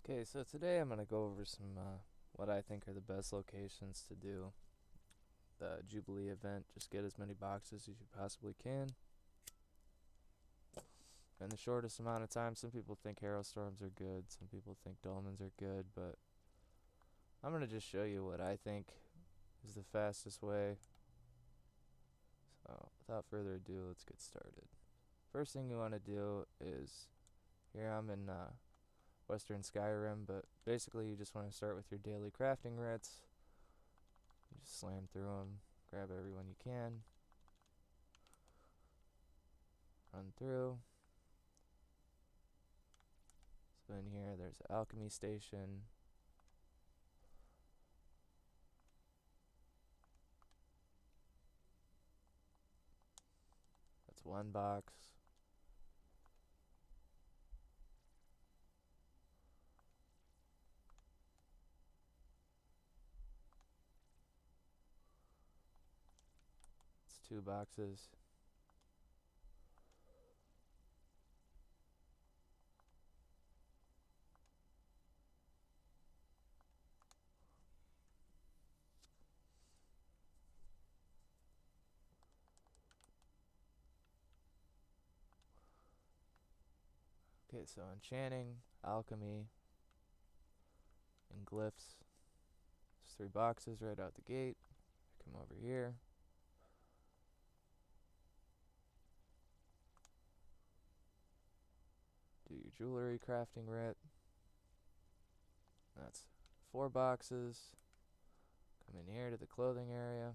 Okay, so today I'm going to go over some what I think are the best locations to do the Jubilee event. Just get as many boxes as you possibly can in the shortest amount of time. Some people think Hero Storms are good, some people think Dolmens are good, but I'm going to just show you what I think is the fastest way. So without further ado, let's get started. First thing you want to do is, here I'm in Western Skyrim, but basically you just want to start with your daily crafting writs. You just slam through them, grab everyone you can, run through. So in here there's an alchemy station. That's one box. It's two boxes. Okay, so enchanting, alchemy, and glyphs. There's three boxes right out the gate. Come over here. Do your jewelry crafting writ. That's four boxes. Come in here to the clothing area.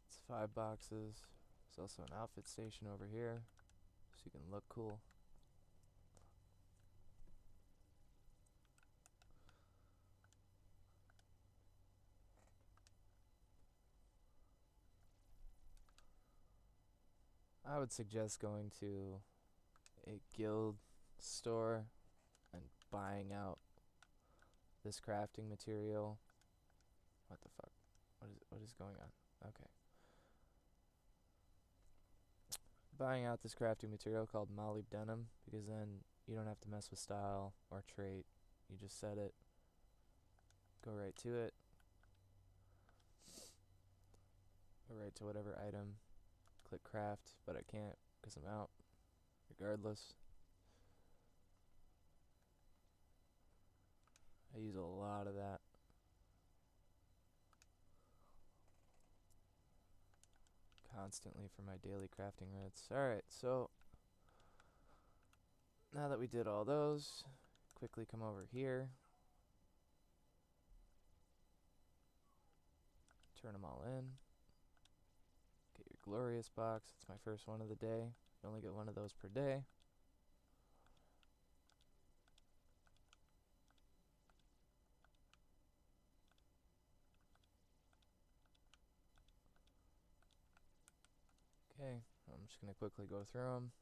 It's five boxes. There's also an outfit station over here, so you can look cool. I would suggest going to a guild store and buying out this crafting material. What the fuck? What is going on? Okay. Buying out this crafting material called molybdenum, because then you don't have to mess with style or trait. You just set it, go right to it, go right to whatever item, click craft, but I can't because I'm out regardless. I use a lot of that. Constantly for my daily crafting writs. Alright, so now that we did all those, quickly come over here, turn them all in, get your glorious box. It's my first one of the day. You only get one of those per day. Okay, I'm just going to quickly go through them.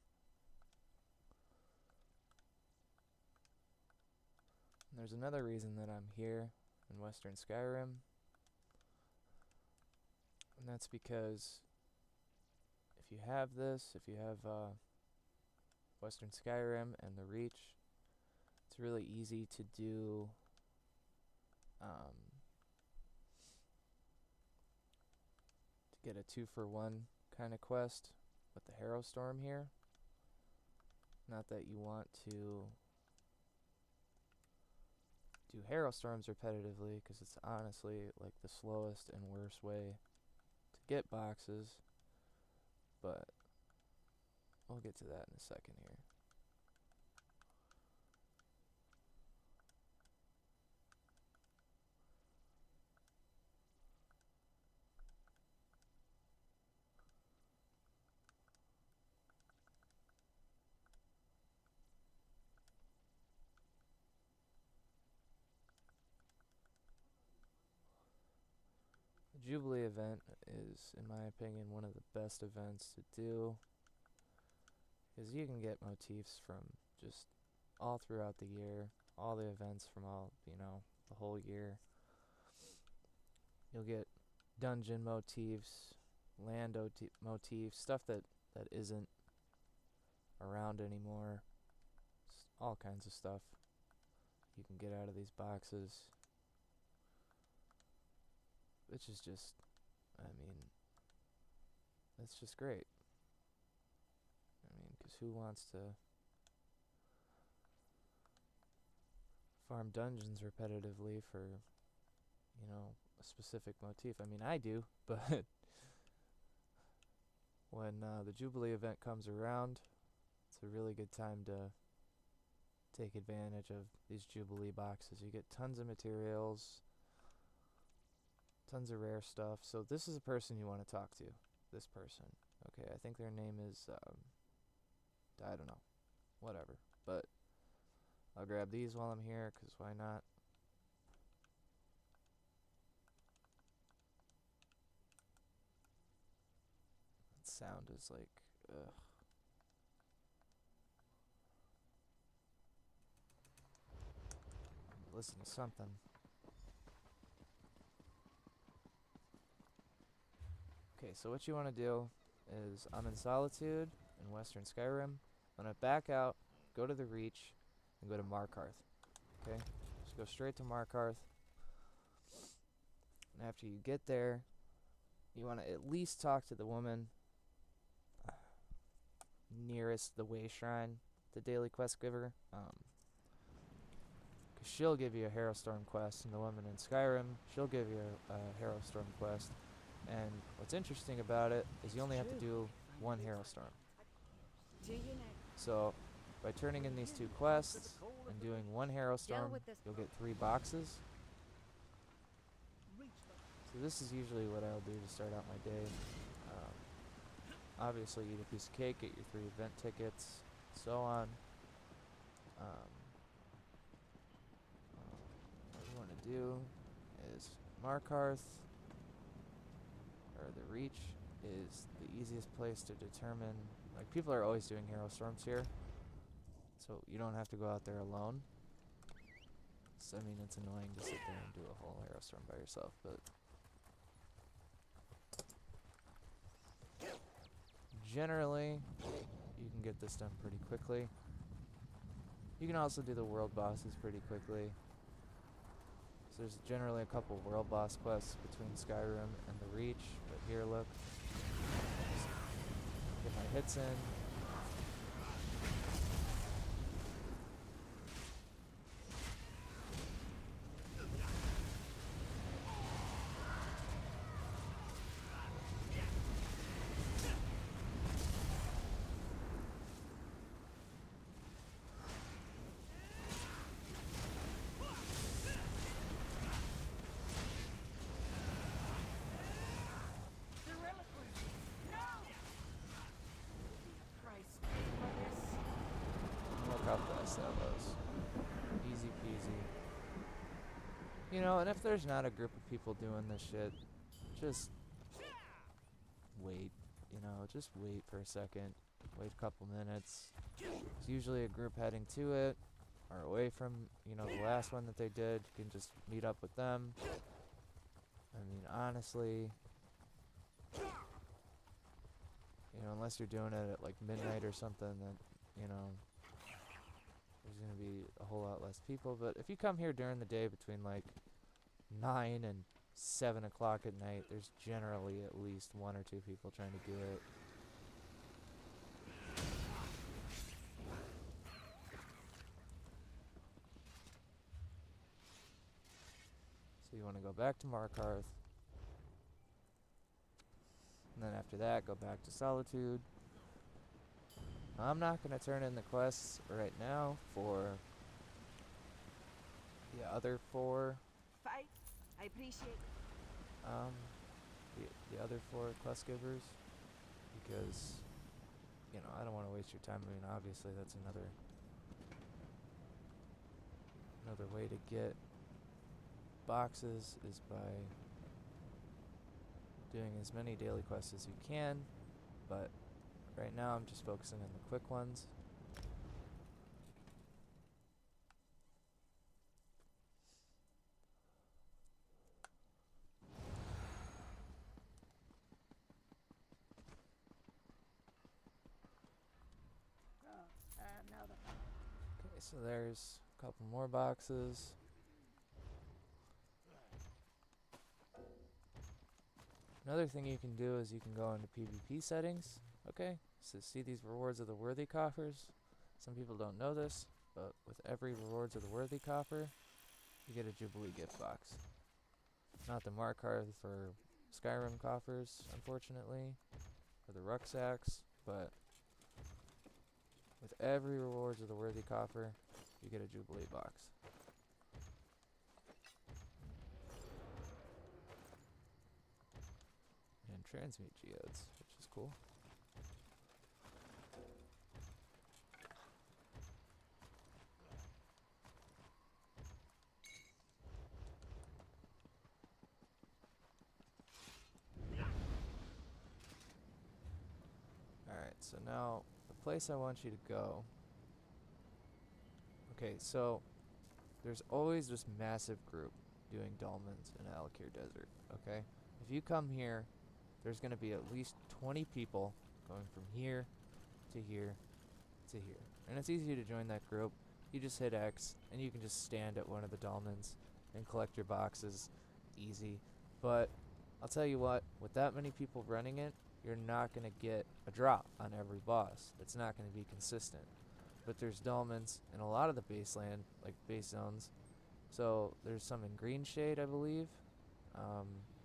And there's another reason that I'm here in Western Skyrim, and that's because if you have this, if you have Western Skyrim and the Reach, it's really easy to do to get a 2-for-1 kind of quest with the Harrow Storm here. Not that you want to do Harrow Storms repetitively, because it's honestly like the slowest and worst way to get boxes, but we'll get to that in a second here. Jubilee event is, in my opinion, one of the best events to do, because you can get motifs from just all throughout the year, all the events from all, the whole year. You'll get dungeon motifs, land motifs, stuff that isn't around anymore. All kinds of stuff you can get out of these boxes, which is just, I mean, it's just great. I mean, because who wants to farm dungeons repetitively for, a specific motif? I mean, I do, but when the Jubilee event comes around, it's a really good time to take advantage of these Jubilee boxes. You get tons of materials, tons of rare stuff. So this is a person you want to talk to. This person. Okay, I think their name is, I don't know. Whatever. But I'll grab these while I'm here, because why not? That sound is like, ugh. Listen to something. Okay, so what you want to do is, I'm in Solitude in Western Skyrim. I'm going to back out, go to the Reach, and go to Markarth. Okay? Just go straight to Markarth. And after you get there, you want to at least talk to the woman nearest the Way Shrine, the daily quest giver. Because she'll give you a Harrowstorm quest, and the woman in Skyrim, she'll give you a Harrowstorm quest. And what's interesting about it is you only have to do one Harrowstorm. So by turning in these 2 quests and doing one Harrowstorm, you'll get 3 boxes. So this is usually what I'll do to start out my day. Obviously eat a piece of cake, get your 3 event tickets, so on. What you want to do is Markarth, or the Reach, is the easiest place to determine. Like, people are always doing Hero Storms here, so you don't have to go out there alone. So, I mean, it's annoying to sit there and do a whole Hero Storm by yourself, but generally, you can get this done pretty quickly. You can also do the world bosses pretty quickly. So there's generally a couple world boss quests between Skyrim and the Reach, but here, look. Just get my hits in. Look how fast that was. Easy peasy. You know, and if there's not a group of people doing this shit, just wait. You know, just wait for a second. Wait a couple minutes. There's usually a group heading to it, or away from, the last one that they did. You can just meet up with them. I mean, honestly, unless you're doing it at like midnight or something, that, there's going to be a whole lot less people. But if you come here during the day between like 9 and 7 o'clock at night, there's generally at least 1 or 2 people trying to do it. So you want to go back to Markarth. And then after that, go back to Solitude. I'm not going to turn in the quests right now for the other 4. Fight. I appreciate the other 4 quest givers, because, I don't want to waste your time. I mean, obviously that's another way to get boxes is by doing as many daily quests as you can, but right now I'm just focusing on the quick ones. Okay, so there's a couple more boxes. Another thing you can do is you can go into PvP settings. Okay, so see these rewards of the worthy coffers. Some people don't know this, but with every rewards of the worthy coffer, you get a Jubilee gift box. Not the mark card for Skyrim coffers, unfortunately, or the rucksacks, but with every rewards of the worthy coffer, you get a Jubilee box. And transmute geodes, which is cool. Alright, so now the place I want you to go. Okay, so there's always this massive group doing dolmens in Alakir Desert, okay? If you come here, there's going to be at least 20 people going from here to here to here. And it's easy to join that group. You just hit X, and you can just stand at one of the dolmens and collect your boxes. Easy. But I'll tell you what, with that many people running it, you're not going to get a drop on every boss. It's not going to be consistent. But there's dolmens in a lot of the baseland, like base zones. So there's some in Green Shade, I believe.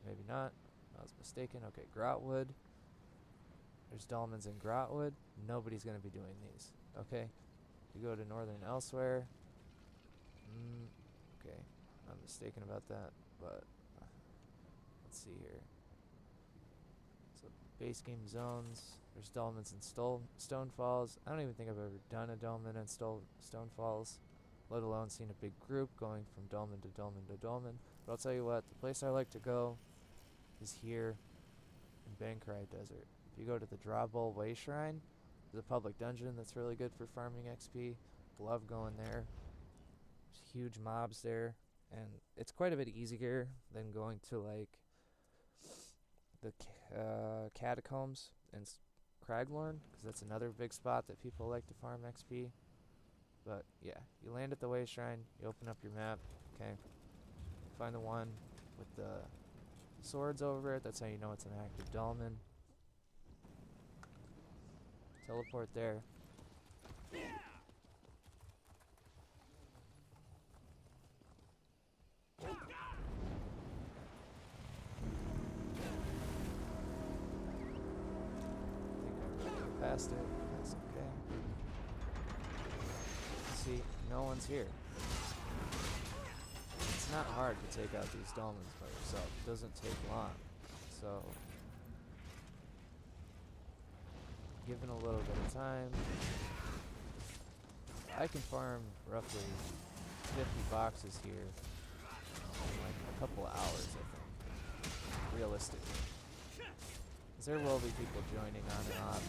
Maybe not. I was mistaken. Okay, Grotwood. There's dolmens in Grotwood. Nobody's going to be doing these. Okay? You go to Northern Elsewhere. Okay. I'm mistaken about that. But let's see here. So base game zones. There's dolmens in Stone Falls. I don't even think I've ever done a dolmen in Stone Falls, let alone seen a big group going from dolmen to dolmen to dolmen. But I'll tell you what, the place I like to go is here in Bankarai Desert. If you go to the Draw Bowl Way Shrine, there's a public dungeon that's really good for farming XP. Love going there. There's huge mobs there, and it's quite a bit easier than going to like the catacombs in Craglorn, because that's another big spot that people like to farm XP. But yeah, you land at the Way Shrine, you open up your map, okay? Find the one with the swords over it, that's how you know it's an active dolmen. Teleport there. I think I ran past it. That's okay. See, no one's here. It's not hard to take out these dolmens by yourself. It doesn't take long. So, given a little bit of time, I can farm roughly 50 boxes here in like a couple of hours, I think, realistically. Because there will be people joining on and off,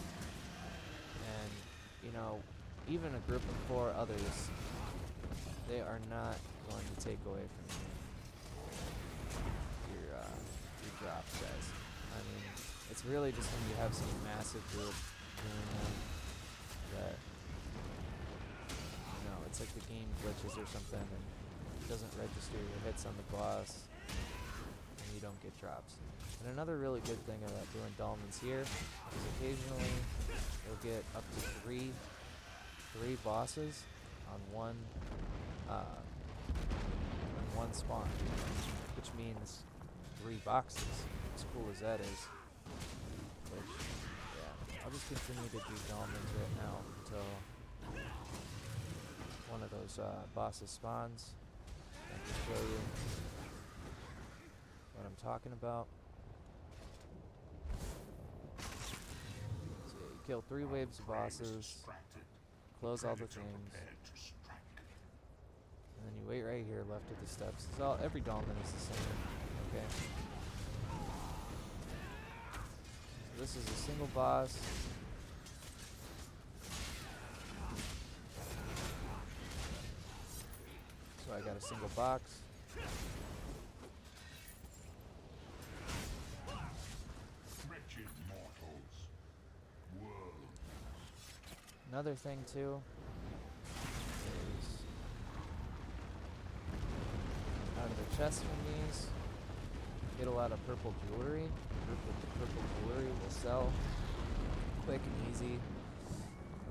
and, you know, even a group of 4 others, they are not going to take away from your drops, guys. I mean, it's really just when you have some massive group doing them that, you know, it's like the game glitches or something and it doesn't register your hits on the boss and you don't get drops. And another really good thing about doing dolmens here is occasionally you'll get up to three bosses on one spawn, which means 3 boxes, as cool as that is. Which, yeah, I'll just continue to do dolmens right now until one of those bosses spawns. I can show you what I'm talking about. So yeah, you kill 3 waves of bosses, close all the things, and then you wait right here left of the steps. Every dolmen is the same, okay? this is a single boss. So I got a single box. Wretched mortals. World. Another thing too is out of the chest from these, get a lot of purple jewelry. Purple jewelry will sell quick and easy.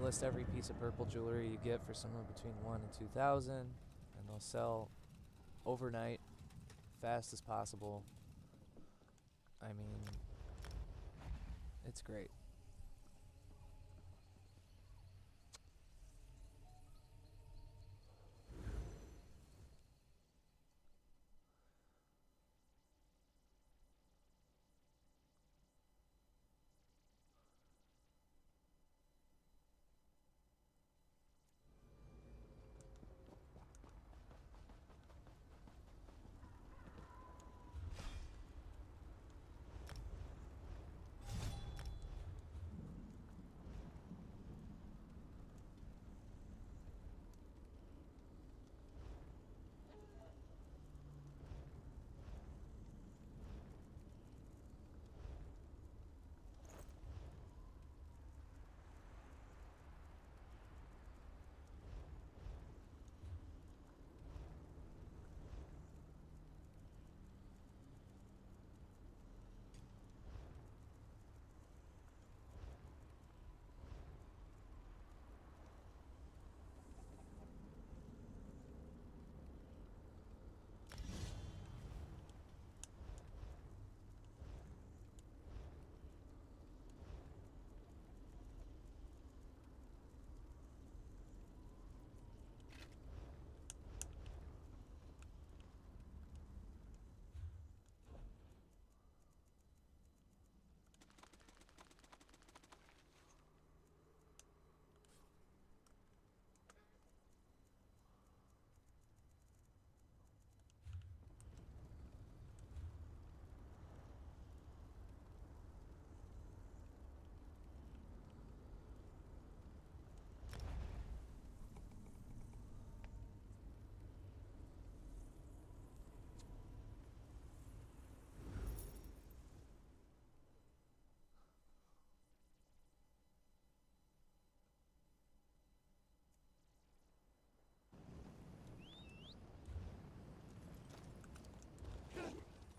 List every piece of purple jewelry you get for somewhere between 1 and 2,000, and they'll sell overnight, fast as possible. I mean, it's great.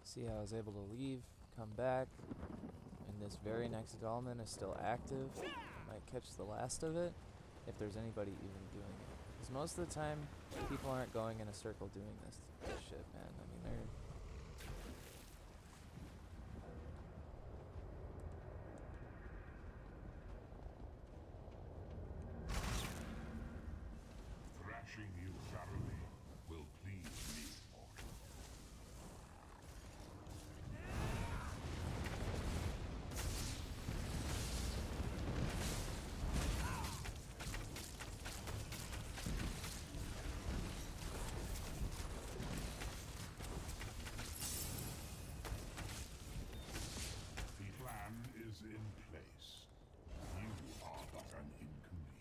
See how I was able to leave, come back, and this very next dolmen is still active. Might catch the last of it, if there's anybody even doing it. Because most of the time, people aren't going in a circle doing this shit, man. I mean, they're... Thrashing you thoroughly will please me, mortal. The plan is in place. You are but an inconvenience.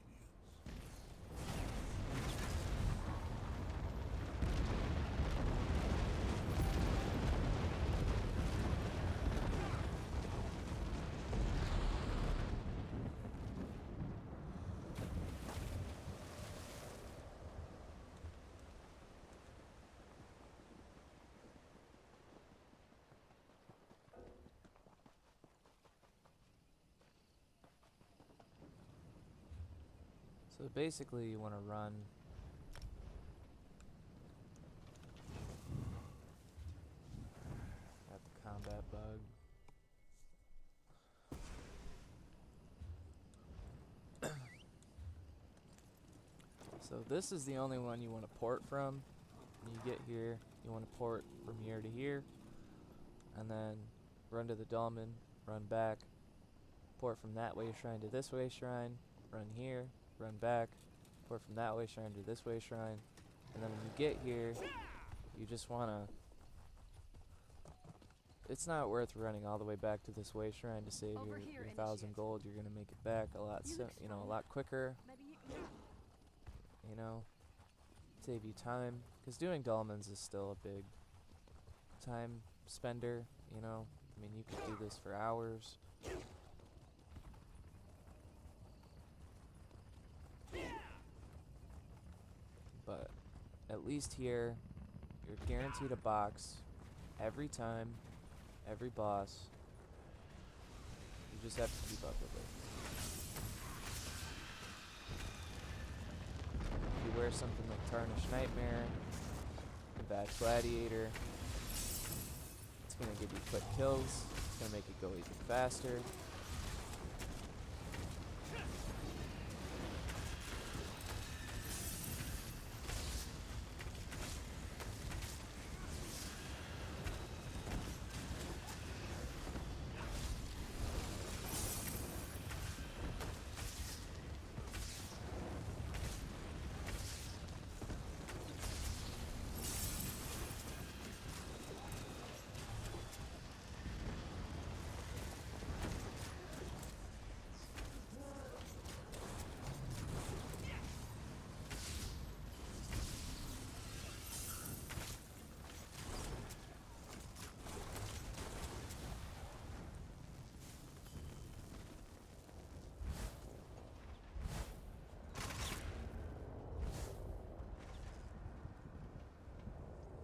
So basically, you want to run... Got the combat bug. So this is the only one you want to port from. When you get here, you want to port from here to here, and then run to the dolmen, run back, port from that way shrine to this way shrine, run here, run back, port from that way shrine to this way shrine, and then when you get here, you just want to it's not worth running all the way back to this way shrine to save Over your, here, your 1,000 initiate. gold. You're gonna make it back a lot, You look you know, a strong. lot quicker. Maybe you can help. You know, save you time. Because doing dolmens is still a big time spender. You know, I mean, you could do this for hours. But at least here, you're guaranteed a box every time, every boss. You just have to keep up with it. If you wear something like Tarnished Nightmare, Bad Gladiator, it's gonna give you quick kills. It's gonna make it go even faster.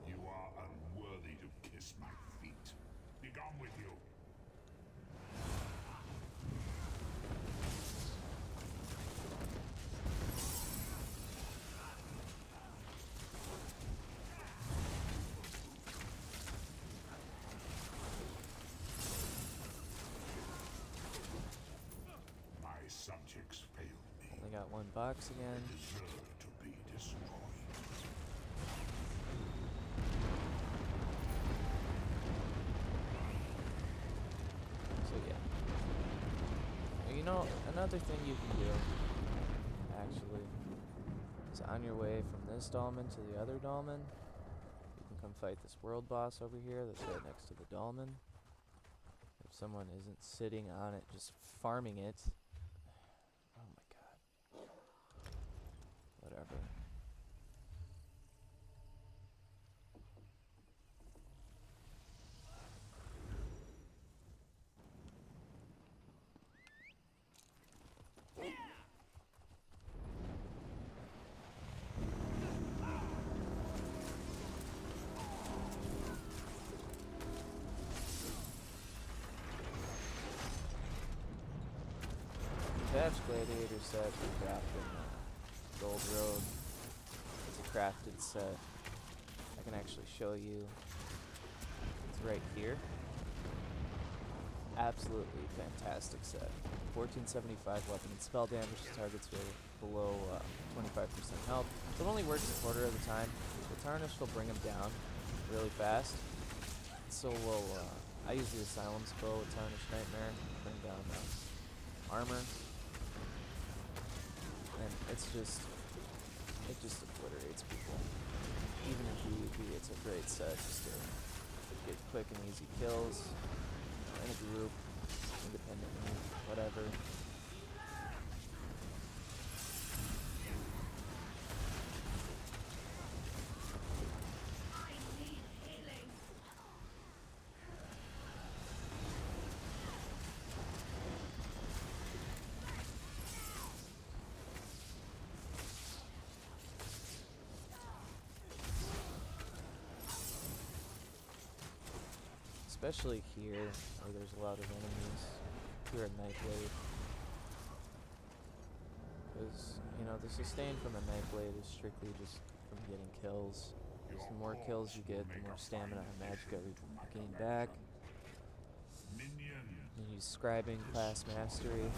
You are unworthy to kiss my feet. Be gone with you. My subjects failed me. Only got one box again. Deserve to be destroyed. So yeah. Well, you know, another thing you can do, actually, is on your way from this dolmen to the other dolmen, you can come fight this world boss over here that's right next to the dolmen. If someone isn't sitting on it, just farming it. Oh my god. Whatever. Tab's Gladiator set we dropped in Gold Road. It's a crafted set. I can actually show you. It's right here. Absolutely fantastic set. 1475 weapon and spell damage to targets who are below 25% health. So it only works a quarter of the time. The Tarnished will bring him down really fast. So will I use the Asylum's bow with Tarnished Nightmare, bring down armor. And it just obliterates people. Even in PvP, it's a great set just to get quick and easy kills in a group, independently, whatever. Especially here, where there's a lot of enemies. Here at Nightblade. Because, you know, the sustain from a Nightblade is strictly just from getting kills. Because the more kills you get, the more stamina and magic you gain back. Minion. You use Scribing, Class Mastery.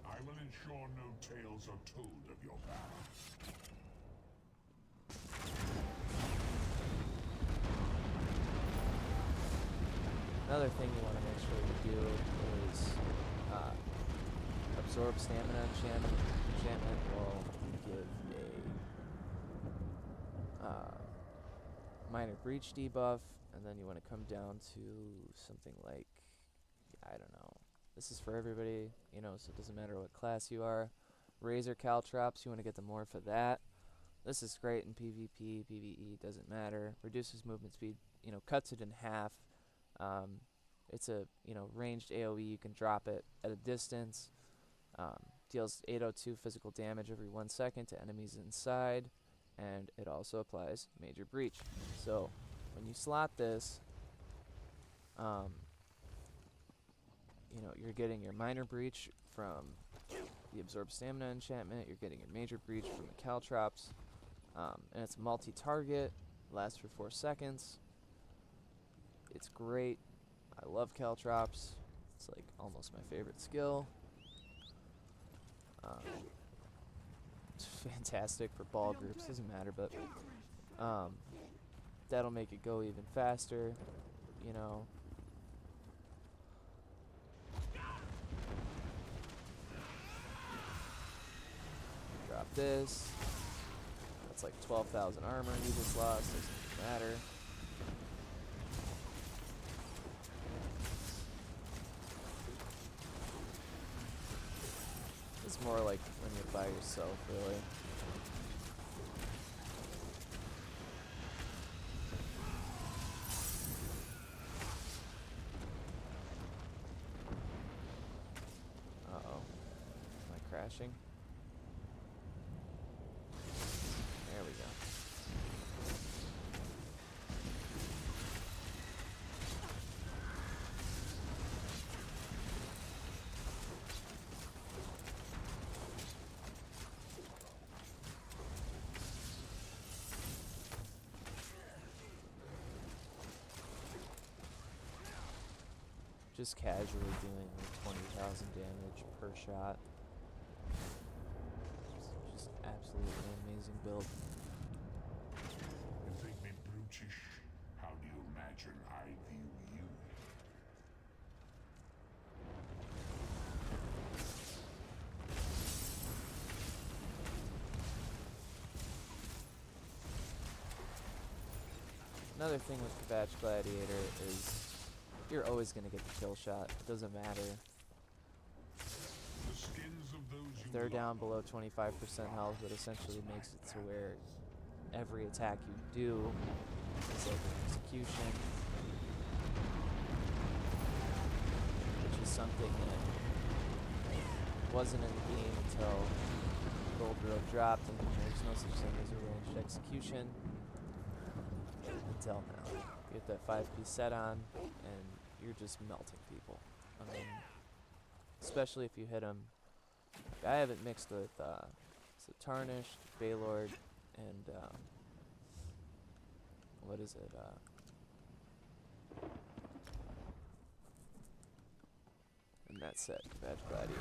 I will ensure no tales are told of your valor. Another thing you want to make sure you do is absorb stamina enchantment will give a minor breach debuff, and then you want to come down to something like, I don't know. This is for everybody, you know, so it doesn't matter what class you are. Razor Caltrops, you want to get the more for that. This is great in PvP, PvE, doesn't matter. Reduces movement speed, you know, cuts it in half. It's a, you know, ranged AoE, you can drop it at a distance. Deals 802 physical damage every 1 second to enemies inside, and it also applies Major Breach. So, when you slot this, you know, you're getting your Minor Breach from the Absorb Stamina enchantment, you're getting your Major Breach from the Caltrops, and it's multi-target, lasts for 4 seconds. It's great. I love Caltrops. It's like almost my favorite skill. It's fantastic for ball groups, doesn't matter, but that'll make it go even faster, you know. Drop this. That's like 12,000 armor you just lost, doesn't matter. It's more like when you're by yourself, really. Uh-oh. Am I crashing? There we go. Just casually doing like 20,000 damage per shot. Just absolutely amazing build. You think me brutish? How do you imagine I view you? Another thing with Kvatch Gladiator is you're always going to get the kill shot. It doesn't matter. The skins of those If you they're down love below 25% health, it essentially makes it to where every attack you do is like an execution, which is something that wasn't in the game until Gold Road dropped, and there's no such thing as a ranged execution until now. You get that 5-piece set on, and you're just melting people. I mean, especially if you hit them. I have it mixed with so Tarnished, Baylord, and what is it? And that set, Kvatch Gladiator.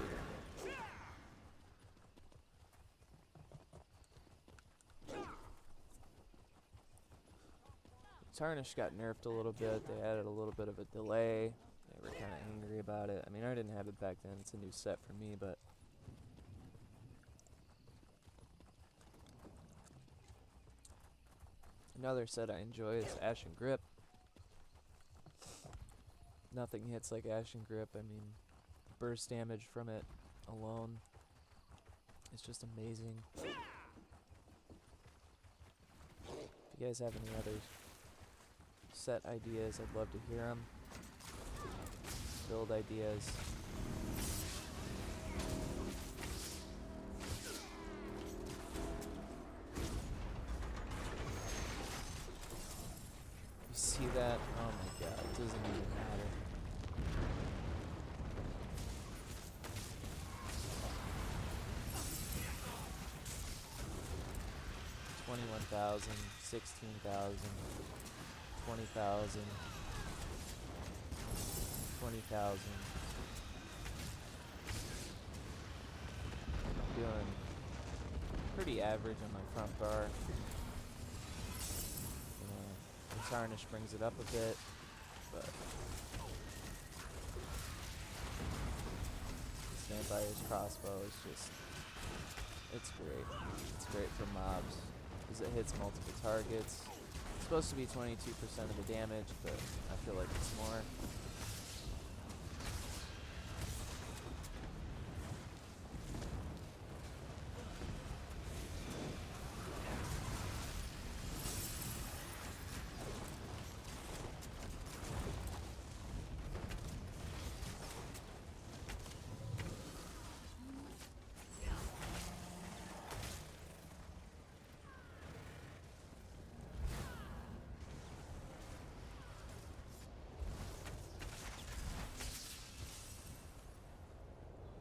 Tarnish got nerfed a little bit. They added a little bit of a delay. They were kind of angry about it. I mean, I didn't have it back then. It's a new set for me, but another set I enjoy is Ashen Grip. Nothing hits like Ashen Grip. I mean, burst damage from it alone is just amazing. If you guys have any other set ideas, I'd love to hear them. Build ideas. You see that? Oh my god, it doesn't even matter. $21,000, $16,000, $20,000, $20,000. I'm doing pretty average on my front bar. You know, the Tarnish brings it up a bit, but standard Fire's crossbow is just, it's great. It's great for mobs, because it hits multiple targets. It's supposed to be 22% of the damage, but I feel like it's more.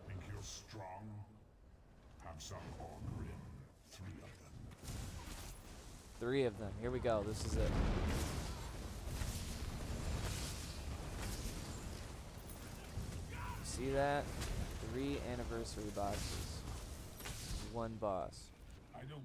Think you're strong? Have some Orgrim. 3 of them. 3 of them. Here we go. This is it. See that? 3 anniversary boxes. 1 boss. I don't